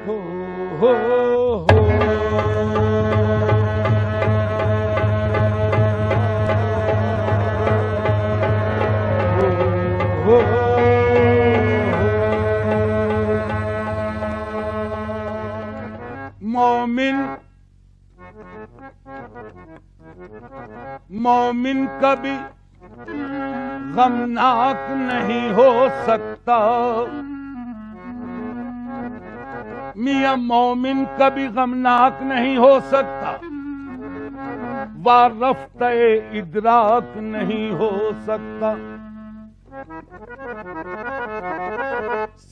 ہو ہو ہو مومن کبھی غمناک نہیں ہو سکتا، میاں مومن کبھی غمناک نہیں ہو سکتا، وارفتہ ادراک نہیں ہو سکتا۔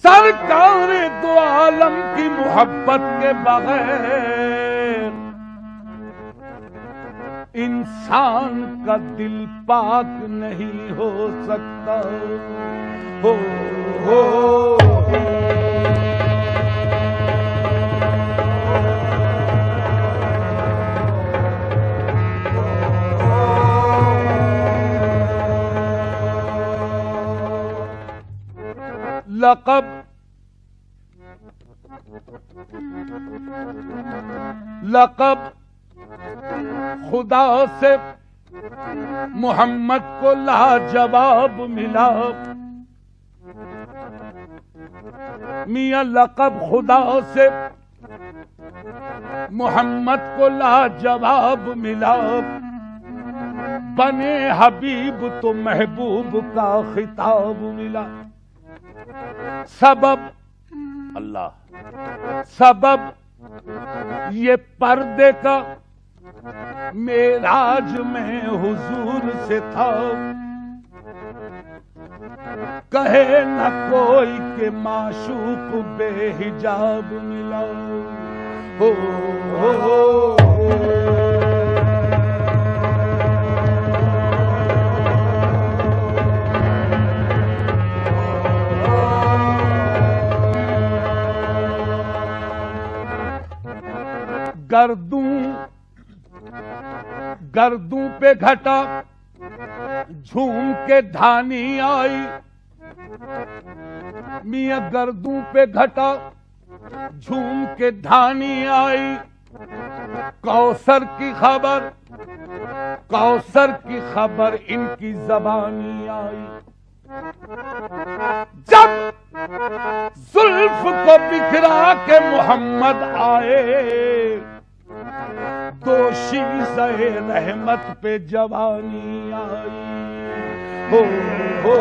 سرکار دو عالم کی محبت کے بغیر انسان کا دل پاک نہیں ہو سکتا۔ ہو ہو لقب خدا سے محمد کو لاجواب ملا، میاں لقب خدا سے محمد کو لاجواب ملا، بنے حبیب تو محبوب کا خطاب ملا۔ سبب اللہ، سبب یہ پردے کا معراج میں حضور سے تھا، کہے نہ کوئی کہ معشوق بے حجاب ملا۔ ہو ہو گردوں پہ گھٹا جھوم کے دھانی آئی، میاں گردوں پہ گھٹا جھوم کے دھانی آئی، کوثر کی خبر، کوثر کی خبر ان کی زبانی آئی۔ جب زلف کو بکھرا کے محمد آئے، دوشی سے رحمت پہ جوانی آئی۔ ہو ہو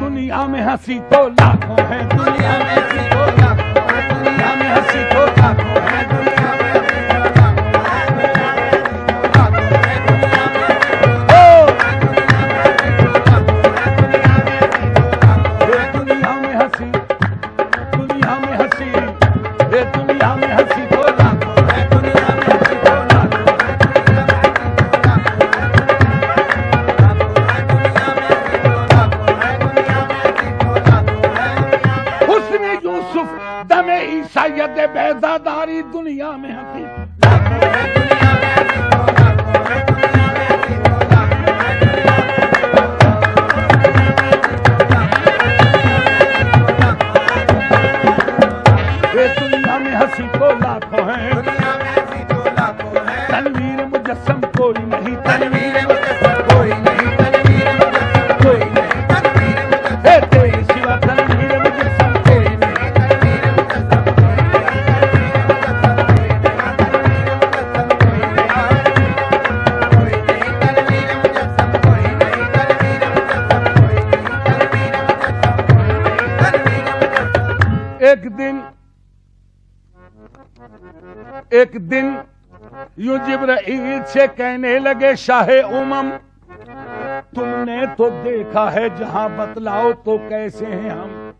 دنیا میں ہنسی تو لاکھوں ہے، دنیا میں ہنسی تو لاکھوں ہے، دنیا میں ہنسی تو لاکھوں ہے، دنیا میں بیزاداری دنیا میں ہنسی، دنیا میں ہنسی تو لاکھوں ہیں، تنویر مجسم کوئی نہیں، تنویر مجسم کوئی نہیں، تنویر مجسم کوئی نہیں، تنویر مجسم کوئی سوا تنویر مجسم کوئی نہیں۔ ایک دن یوں جبرائیل سے کہنے لگے شاہ امم، تم نے تو دیکھا ہے جہاں، بتلاؤ تو کیسے ہیں ہم؟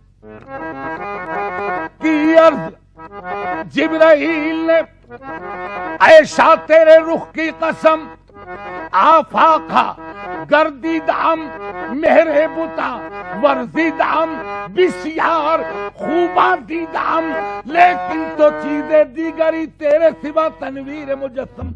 کی عرض جبرائیل نے، عائشہ تیرے رخ کی قسم، آفاقہ گردیدام مہر بتا ورزیدام بسیار خوباں دیدام لیکن تو چیزیں دیگری تیرے سوا تنویر مجسم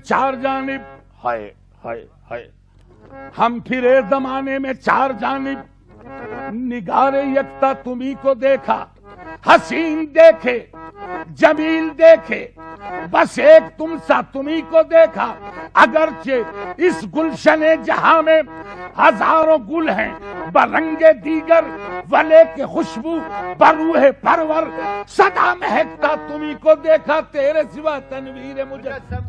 چار جانب ہائے ہائے ہائے ہم پھرے زمانے میں چار جانب نگار یکتا تمہیں کو دیکھا حسین دیکھے جمیل دیکھے بس ایک تم سا تمہیں کو دیکھا اگرچہ اس گلشن جہاں میں ہزاروں گل ہیں برنگ دیگر ولے کے خوشبو بروح پرور صدا مہکتا تمہیں کو دیکھا تیرے سوا تنویر مجسم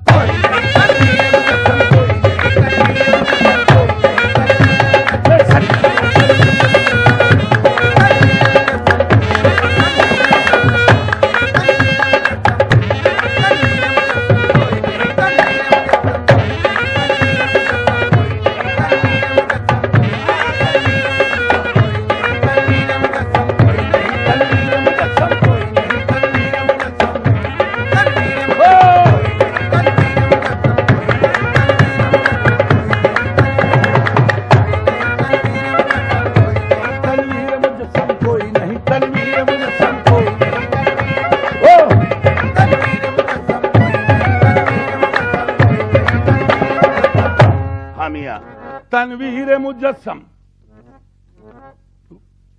تنویر مجسم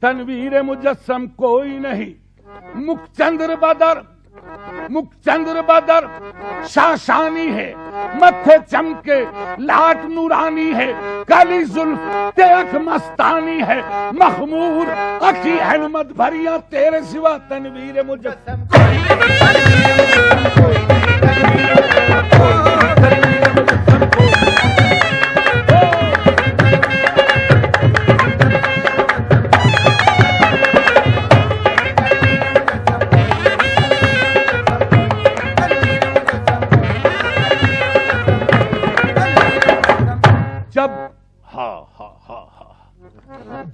تنویر مجسم کوئی نہیں مکھ چندر بدر شاشانی ہے متھے چمکے لاٹ نورانی ہے کالی زلف تیک مستانی ہے مخمور اکھی حلمت بھریا تیرے سوا تنویر مجسم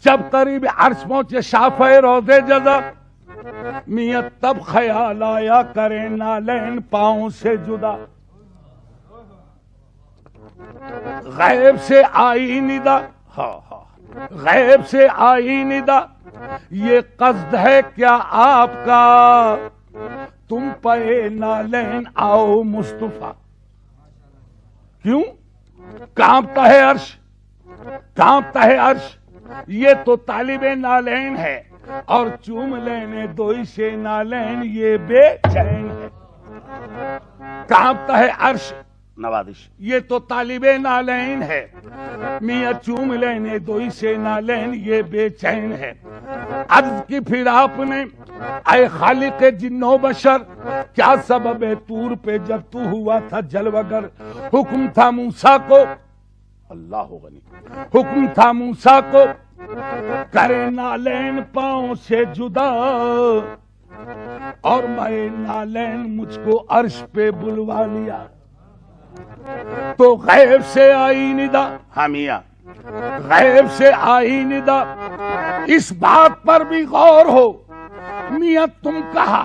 جب قریب عرش پہنچے شافع روضے جزا میاں تب خیال آیا کرے نالین پاؤں سے جدا غیب سے آئی ندا غیب سے آئی ندا یہ قصد ہے کیا آپ کا تم پہ نالین آؤ مصطفیٰ کیوں کانپتا ہے عرش کانپتا ہے عرش یہ تو طالب نالین ہے اور چوم لینے دوئی سے نالین یہ بے چین ہے کانپتا ہے عرش نوازش یہ تو طالب نالین ہے میاں چوم لینے دوئی سے نالین یہ بے چین ہے عرض کی پھر آپ نے اے خالق جن و بشر کیا سبب ہے طور پہ جب تو ہوا تھا جلوگر حکم تھا موسیٰ کو اللہ غنی حکم تھا موسیٰ کو کرے نالین پاؤں سے جدا اور میں نالین مجھ کو عرش پہ بلوا لیا تو غیب سے آئی ندا ہمیا غیب سے آئی ندا اس بات پر بھی غور ہو میاں تم کہا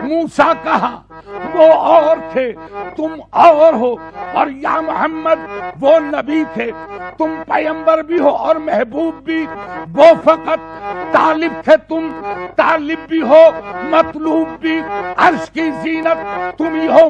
موسیٰ کہا وہ اور تھے تم اور ہو اور یا محمد وہ نبی تھے تم پیغمبر بھی ہو اور محبوب بھی وہ فقط طالب تھے تم طالب بھی ہو مطلوب بھی عرش کی زینت تم ہی ہو